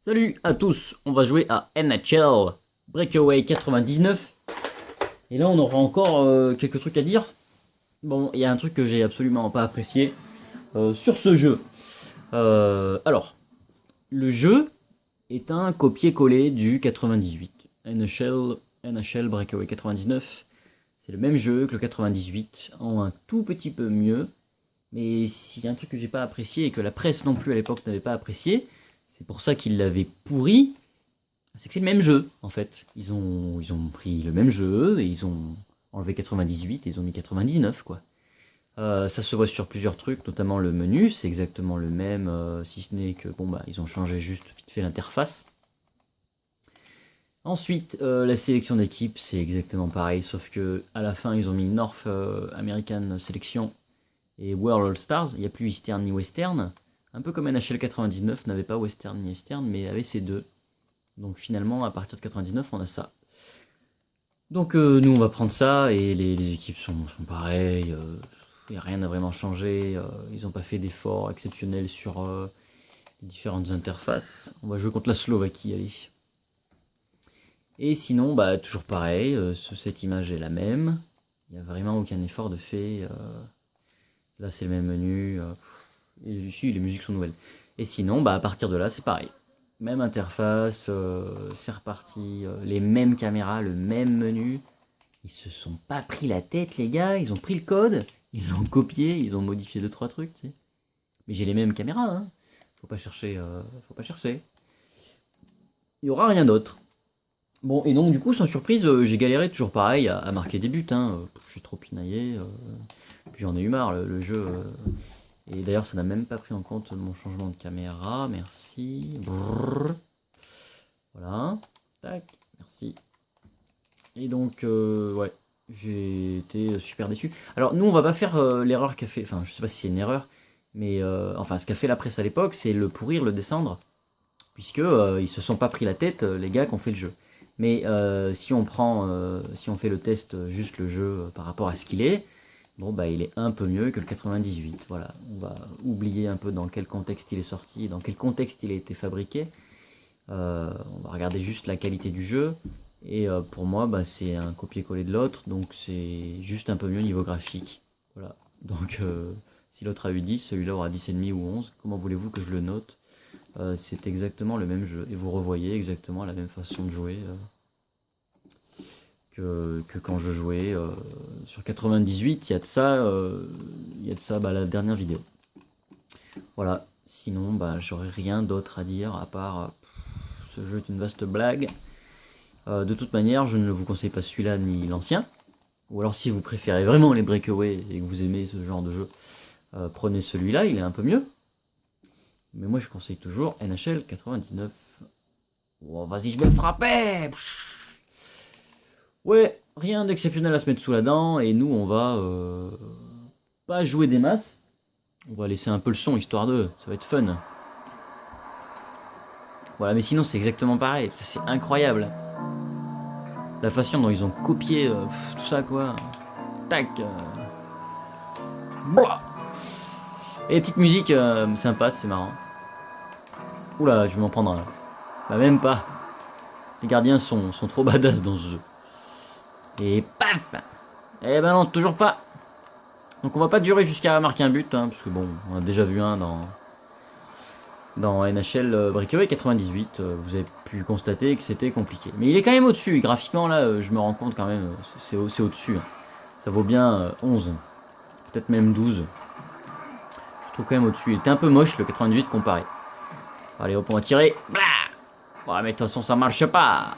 Salut à tous, on va jouer à NHL Breakaway 99. Et là on aura encore quelques trucs à dire. Bon, il y a un truc que j'ai absolument pas apprécié sur ce jeu. Alors, le jeu est un copier-coller du 98. NHL Breakaway 99. C'est le même jeu que le 98, en un tout petit peu mieux. Mais s'il y a un truc que j'ai pas apprécié et que la presse non plus à l'époque n'avait pas apprécié, c'est pour ça qu'ils l'avaient pourri, c'est que c'est le même jeu, en fait. Ils ont pris le même jeu et ils ont enlevé 98 et ils ont mis 99, quoi. Ça se voit sur plusieurs trucs, notamment le menu, c'est exactement le même, si ce n'est que, bon, bah, ils ont changé juste vite fait l'interface. Ensuite, la sélection d'équipe, c'est exactement pareil, sauf que à la fin, ils ont mis North American Selection et World All Stars. Il n'y a plus Eastern ni Western. Un peu comme NHL 99 n'avait pas Western ni Eastern, mais avait ces deux. Donc finalement, à partir de 99, on a ça. Donc nous, on va prendre ça, et les équipes sont pareilles. Il n'y a rien n'a vraiment changé. Ils n'ont pas fait d'efforts exceptionnels sur les différentes interfaces. On va jouer contre la Slovaquie, allez. Et sinon, bah, toujours pareil, cette image est la même. Il n'y a vraiment aucun effort de fait. Là, c'est le même menu. Et ici, les musiques sont nouvelles. Et sinon, bah, à partir de là, c'est pareil. Même interface, c'est reparti, les mêmes caméras, le même menu. Ils se sont pas pris la tête, les gars. Ils ont pris le code, ils l'ont copié, ils ont modifié 2-3 trucs, tu sais. Mais j'ai les mêmes caméras, hein. Faut pas chercher, faut pas chercher. Il y aura rien d'autre. Bon, et donc du coup, sans surprise, j'ai galéré toujours pareil à marquer des buts, hein. J'ai trop pinaillé, puis j'en ai eu marre, le jeu. Et d'ailleurs, ça n'a même pas pris en compte mon changement de caméra. Merci. Brrr. Voilà. Tac. Merci. Et donc, ouais, j'ai été super déçu. Alors, nous, on va pas faire l'erreur qu'a fait. Enfin, je sais pas si c'est une erreur, mais enfin, ce qu'a fait la presse à l'époque, c'est le pourrir, le descendre, puisque ils se sont pas pris la tête, les gars qui ont fait le jeu. Mais si on prend, si on fait le test, juste le jeu par rapport à ce qu'il est, bon, bah, il est un peu mieux que le 98. Voilà, on va oublier un peu dans quel contexte il est sorti, dans quel contexte il a été fabriqué. On va regarder juste la qualité du jeu. Et pour moi, bah, c'est un copier-coller de l'autre, donc c'est juste un peu mieux niveau graphique. Voilà. Donc si l'autre a eu 10, celui-là aura 10,5 ou 11. Comment voulez-vous que je le note? C'est exactement le même jeu. Et vous revoyez exactement la même façon de jouer que quand je jouais sur 98. Il y a de ça, bah, la dernière vidéo. Voilà. Sinon, bah, j'aurais rien d'autre à dire à part ce jeu est une vaste blague. De toute manière, je ne vous conseille pas celui-là ni l'ancien. Ou alors si vous préférez vraiment les breakaways et que vous aimez ce genre de jeu, prenez celui-là, il est un peu mieux. Mais moi je conseille toujours NHL 99. Oh, vas-y, je vais le frapper. Ouais, rien d'exceptionnel à se mettre sous la dent. Et nous, on va pas jouer des masses. On va laisser un peu le son, histoire de... Ça va être fun. Voilà, mais sinon c'est exactement pareil. C'est incroyable. La façon dont ils ont copié tout ça, quoi. Tac. Et les petites musiques sympas, c'est marrant. Oula, je vais m'en prendre un. Bah même pas. Les gardiens sont trop badass dans ce jeu. Et paf. Eh ben non, toujours pas. Donc on va pas durer jusqu'à marquer un but, hein, parce que bon, on a déjà vu un dans NHL Breakaway 98. Vous avez pu constater que c'était compliqué. Mais il est quand même au-dessus. Graphiquement, là, je me rends compte quand même, c'est au-dessus. Hein. Ça vaut bien 11. Peut-être même 12. Je trouve quand même au-dessus. Il était un peu moche le 98 comparé. Allez hop, on va tirer. Blah. Ouais, mais de toute façon, ça marche pas.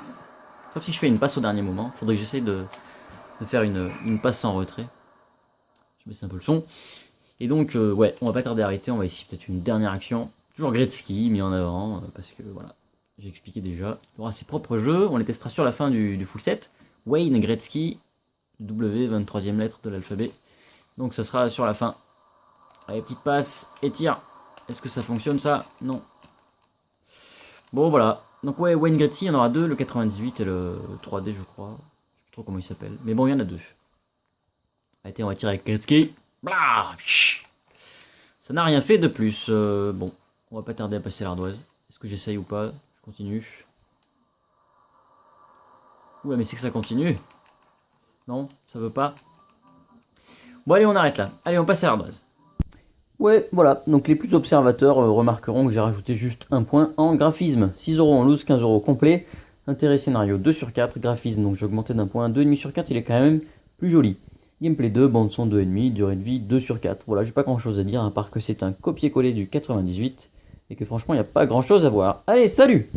Sauf si je fais une passe au dernier moment. Faudrait que j'essaye de faire une passe sans retrait. Je baisse un peu le son. Et donc, ouais, on va pas tarder à arrêter. On va essayer peut-être une dernière action. Toujours Gretzky mis en avant. Parce que voilà, j'ai expliqué déjà. Il aura ses propres jeux. On les testera sur la fin du full set. Wayne Gretzky. W, 23e lettre de l'alphabet. Donc, ça sera sur la fin. Allez, petite passe. Et tire. Est-ce que ça fonctionne ça? Non. Bon, voilà. Donc ouais, Wayne Gretzky, il y en aura deux, le 98 et le 3D, je crois. Je sais plus trop comment il s'appelle. Mais bon, il y en a deux. Allez, on va tirer avec Gretzky. Blah. Ça n'a rien fait de plus. Bon, on va pas tarder à passer l'ardoise. Est-ce que j'essaye ou pas? Je continue. Ouais, mais c'est que ça continue. Non, ça veut pas. Bon, allez, on arrête là. Allez, on passe à l'ardoise. Ouais, voilà. Donc les plus observateurs remarqueront que j'ai rajouté juste un point en graphisme. 6 euros en loose, 15 euros complet. Intérêt scénario 2 sur 4. Graphisme, donc j'ai augmenté d'un point. 2,5 sur 4, il est quand même plus joli. Gameplay 2, bande son 2,5, durée de vie 2 sur 4. Voilà, j'ai pas grand chose à dire à part que c'est un copier-coller du 98 et que franchement il n'y a pas grand chose à voir. Allez, salut!